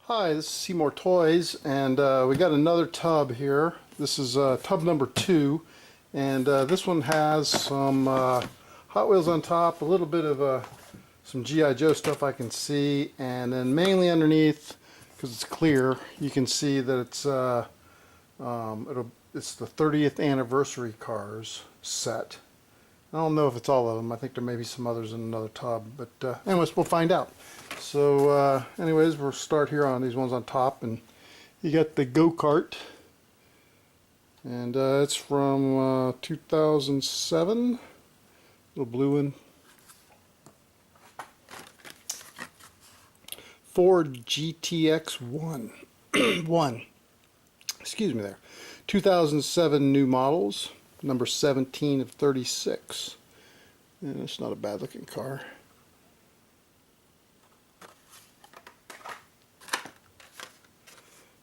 Hi, this is Seymour Toys, and we got another tub here. This is tub number 2, and this one has some Hot Wheels on top, a little bit of some G.I. Joe stuff I can see, and then mainly underneath, because it's clear, you can see that it's it's the 30th anniversary cars set. I don't know if it's all of them. I think there may be some others in another tub, but anyways, we'll find out. So anyways, we'll start here on these ones on top, and you got the Go-Kart, and it's from 2007, little blue one. Ford GTX 1, excuse me there, 2007 new models, number 17 of 36, and it's not a bad looking car.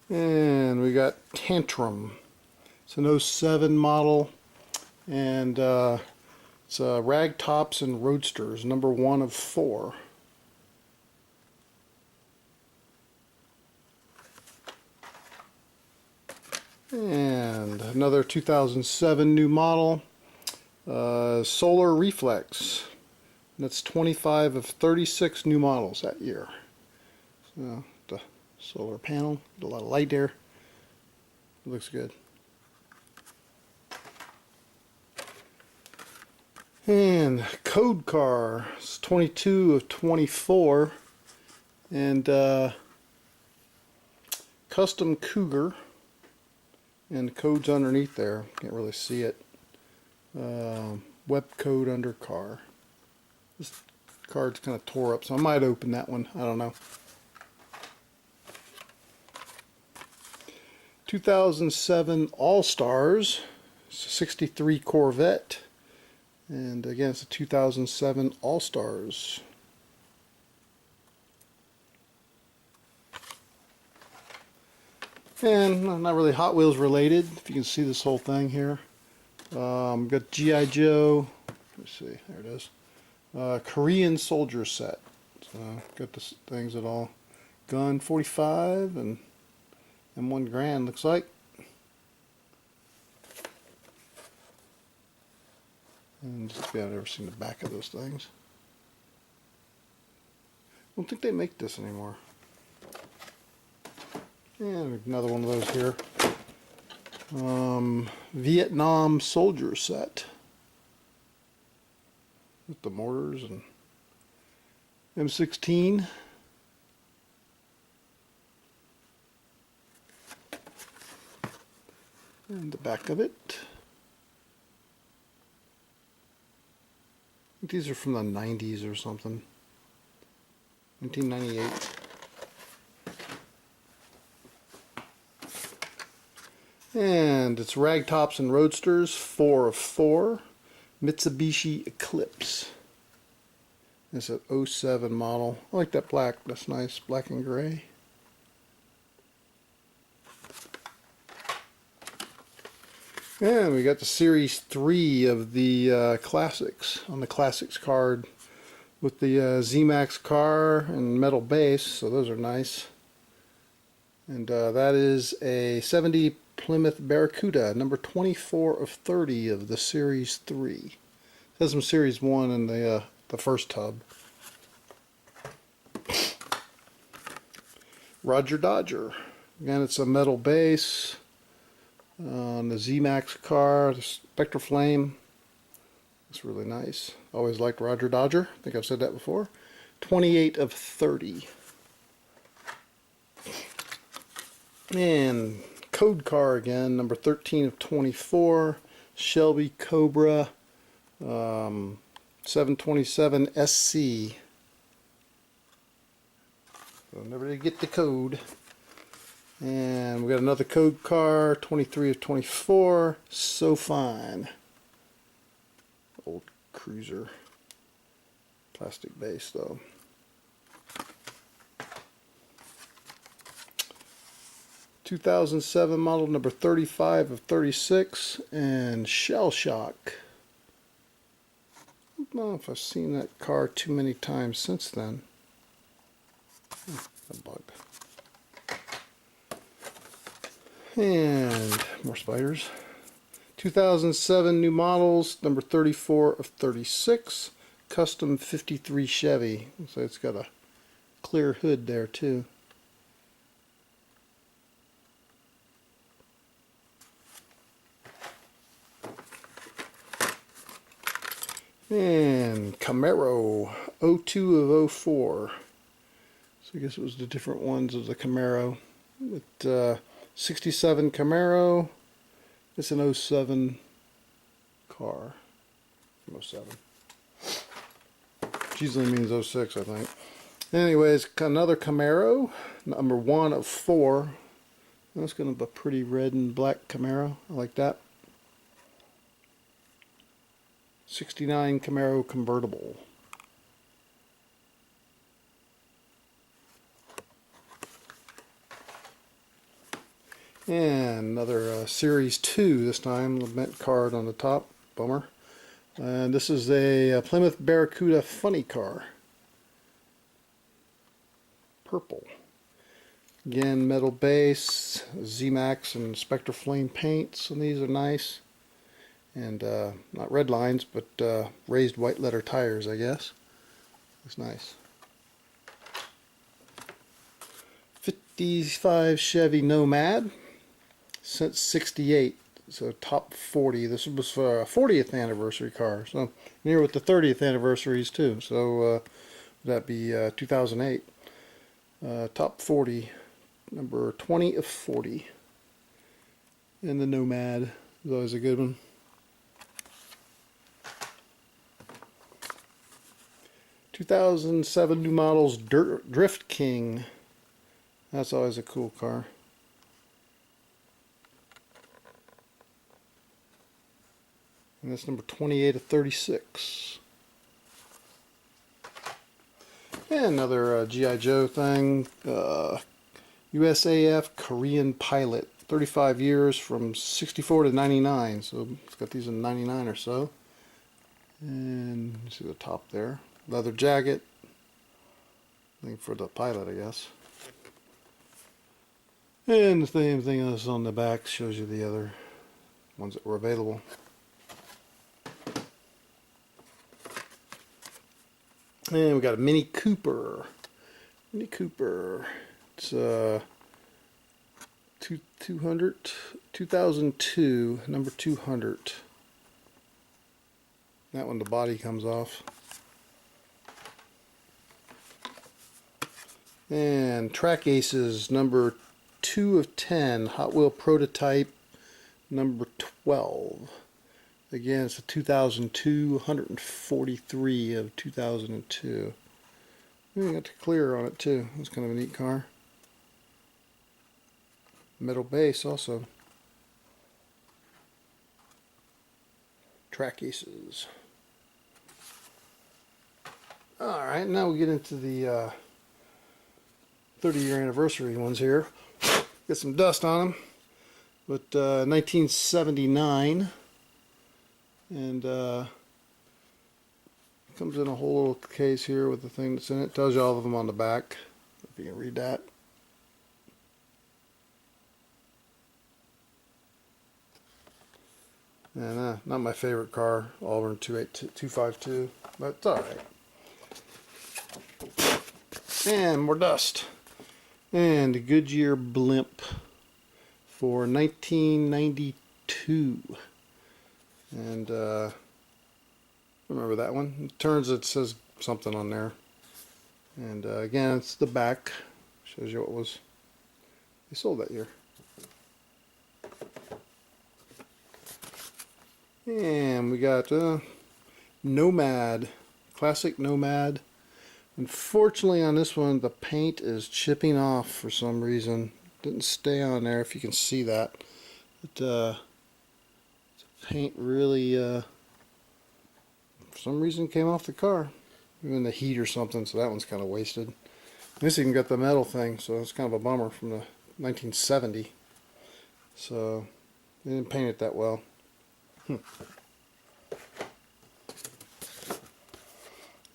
And we got Tantrum. It's an '07 model, and it's Rag Tops and Roadsters, number 1 of 4. And another 2007 new model, Solar Reflex. That's 25 of 36 new models that year. So the solar panel, a lot of light there. It looks good. And Code Car, it's 22 of 24, and Custom Cougar, and the code's underneath there. Can't really see it. Web code under car. This card's kind of tore up, so I might open that one. I don't know. 2007 All-Stars, it's a 63 Corvette, and again it's a 2007 All-Stars. And not really Hot Wheels related, if you can see this whole thing here. Got G.I. Joe, let's see, there it is. Korean soldier set. So got the things at all. Gun 45 and M1 Grand looks like. And just see if I've ever seen the back of those things. I don't think they make this anymore. And another one of those here. Vietnam soldier set with the mortars and M16. And the back of it. I think these are from the 90s or something. 1998. And it's Rag Tops and Roadsters, 4 of 4. Mitsubishi Eclipse. It's an '07 model. I like that black. That's nice. Black and gray. And we got the Series 3 of the Classics on the Classics card with the Z-Max car and metal base, so those are nice. And that is a 70 Plymouth Barracuda, number 24 of 30 of the Series 3. It has some Series 1 in the first tub. Roger Dodger. Again, it's a metal base. On the Z-Max car, the Spectre Flame. It's really nice. Always liked Roger Dodger. I think I've said that before. 28 of 30. And Code Car again, number 13 of 24. Shelby Cobra 727 SC. So never did get the code. And we got another Code Car, 23 of 24, So Fine. Old cruiser. Plastic base though. '2007 model number 35 of 36, and Shell Shock. I don't know if I've seen that car too many times since then. A bug. And more spiders. 2007 new models, number 34 of 36. Custom 53 Chevy. So it's got a clear hood there too. And Camaro 02 of 04. So I guess it was the different ones of the Camaro. With 67 Camaro. It's an 07 car. From 07. Which usually means 06, I think. Anyways, another Camaro. Number 1 of 4. That's kind of a pretty red and black Camaro. I like that. 69 Camaro convertible. And another Series 2 this time, lament card on the top, bummer. And this is a Plymouth Barracuda funny car. Purple. Again, metal base, Z-Max and Spectre Flame paints, and these are nice. And not red lines, but raised white letter tires, I guess. Looks nice. 55 Chevy Nomad. Since 68, so top 40. This was for a 40th anniversary car, so near with the 30th anniversaries too. So that'd be 2008. Top 40, number 20 of 40. And the Nomad is always a good one. '2007 new models Drift King. That's always a cool car. And that's number 28 of 36. And another G.I. Joe thing. USAF Korean Pilot. 35 years from 64 to 99. So it's got these in 99 or so. And you see the top there. Leather jacket. I think for the pilot, I guess. And the same thing that's on the back shows you the other ones that were available. And we got a Mini Cooper. Mini Cooper. It's 2002, number 200. That one, the body comes off. And Track Aces, number 2 of 10. Hot Wheel Prototype, number 12. Again, it's a 2002, 143 of 2002. We got the clear on it too. That's kind of a neat car. Metal base also. Track Aces. Alright, now we get into the 30-year anniversary ones here. Get some dust on them. But 1979. And comes in a whole little case here with the thing that's in it. Tells you all of them on the back, if you can read that. And not my favorite car, Auburn 252, but it's alright. And more dust. And a Goodyear blimp for 1992. And remember that one? It turns, it says something on there. And again, it's the back. Shows you what was they sold that year. And we got Nomad, classic Nomad. Unfortunately on this one the paint is chipping off for some reason. Didn't stay on there if you can see that. But paint really for some reason came off the car. Maybe in the heat or something, so that one's kind of wasted. This even got the metal thing, so it's kind of a bummer from the 1970. So they didn't paint it that well.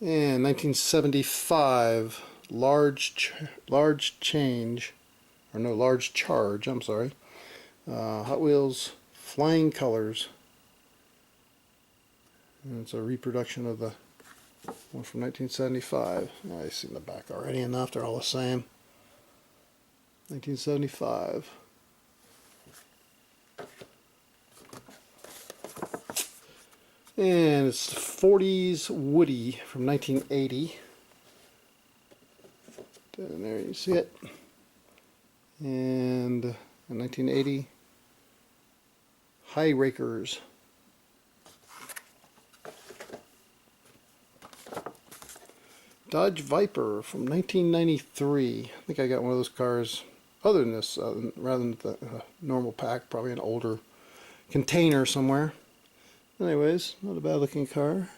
And 1975 large charge, I'm sorry. Hot Wheels Flying Colors. And it's a reproduction of the one from 1975. I've seen the back already enough. They're all the same. 1975. And it's the 40s Woody from 1980. Down there you see it. And in 1980, High Rakers. Dodge Viper from 1993. I think I got one of those cars, other than this, rather than the normal pack, probably an older container somewhere. Anyways, not a bad looking car.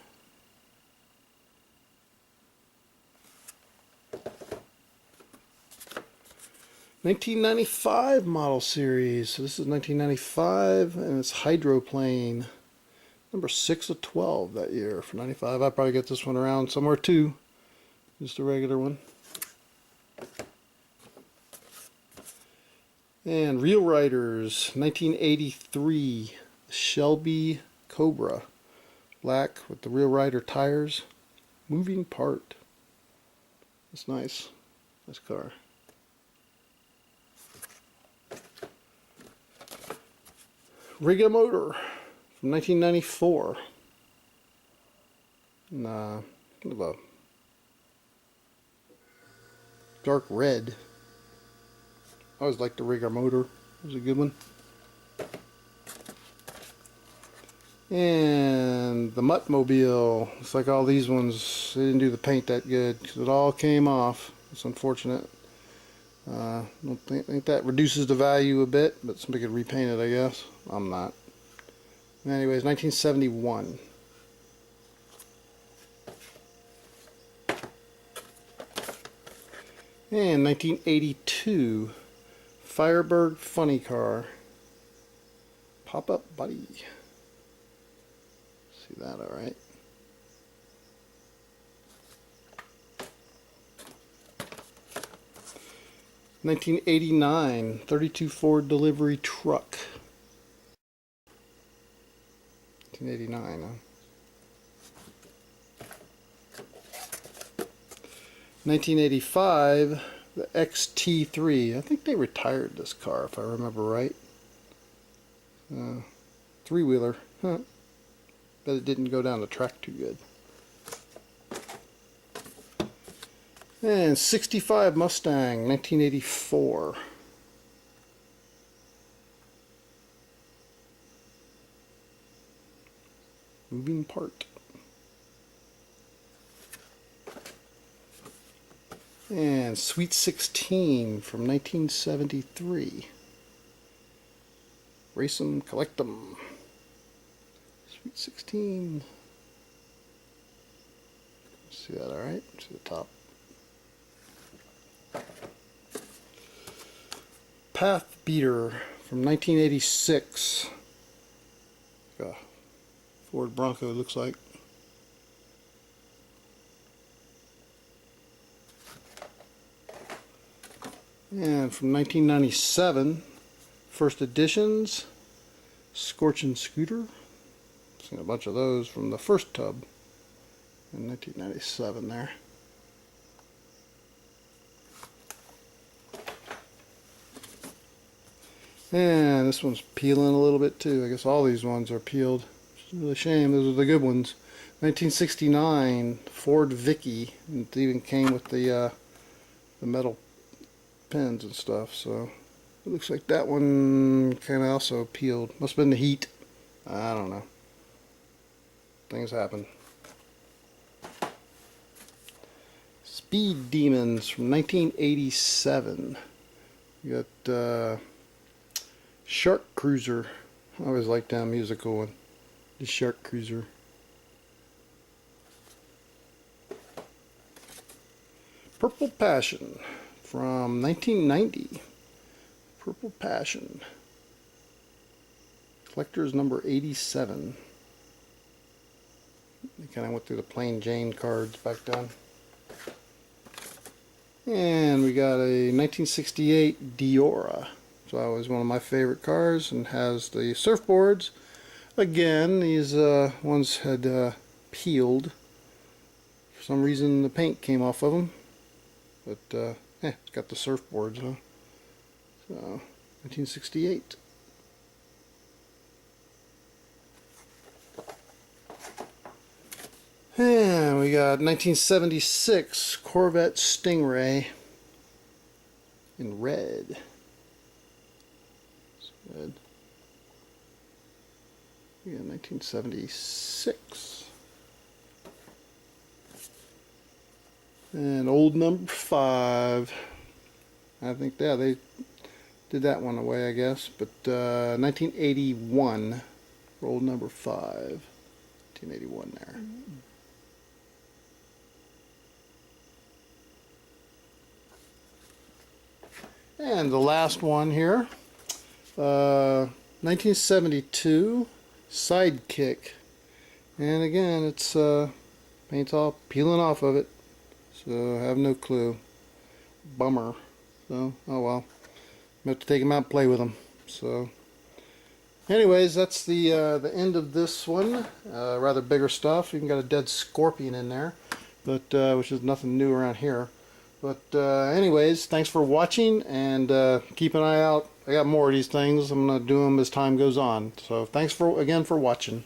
'95 model series. So this is 1995, and it's Hydroplane, number 6 of 12 that year for '95. I probably get this one around somewhere too, just a regular one. And Real Riders, 1983, Shelby Cobra, black with the Real Rider tires, moving part. That's nice. Nice car. Rig a Motor from 1994. Nah, kind of a dark red. I always liked the Rig a Motor. It was a good one. And the Muttmobile. It's like all these ones, they didn't do the paint that good because it all came off. It's unfortunate. Don't think that reduces the value a bit, but somebody could repaint it, I guess. I'm not. Anyways, 1971. And 1982, Firebird Funny Car, pop-up body. See that, all right. '89, 32 Ford delivery truck. 1989, huh? 1985, the XT3. I think they retired this car, if I remember right. Three-wheeler. Huh. Bet it didn't go down the track too good. And 65 Mustang, 1984. Moving part. And Sweet 16 from 1973. Race 'em, collect 'em. Sweet 16. See that all right? See the top. Path Beater from 1986. Like a Ford Bronco, looks like. And from 1997, first editions, Scorching Scooter. Seen a bunch of those from the first tub in 1997 there. And this one's peeling a little bit too. I guess all these ones are peeled. It's really a shame. Those are the good ones. 1969 Ford Vicky. It even came with the metal pins and stuff. So it looks like that one kind of also peeled. Must have been the heat. I don't know. Things happen. Speed Demons from 1987. You got Shark Cruiser. I always liked that musical one. The Shark Cruiser. Purple Passion from 1990. Purple Passion. Collector's number 87. They kind of went through the plain Jane cards back then. And we got a 1968 Diora. It's always one of my favorite cars, and has the surfboards. Again, these ones had peeled. For some reason the paint came off of them. But it's got the surfboards, huh? So, 1968. And we got 1976 Corvette Stingray in red. It's red. Yeah, 1976. And old number 5. I think, yeah, they did that one away, I guess. But 1981 for old number 5. 1981 there. And the last one here, 1972 Sidekick, and again it's paint's all peeling off of it, so I have no clue. Bummer. So oh well, I'm have to take them out and play with them. So anyways, that's the end of this one. Rather bigger stuff. Even got a dead scorpion in there, but which is nothing new around here. But anyways, thanks for watching, and keep an eye out. I got more of these things. I'm going to do them as time goes on. So thanks again for watching.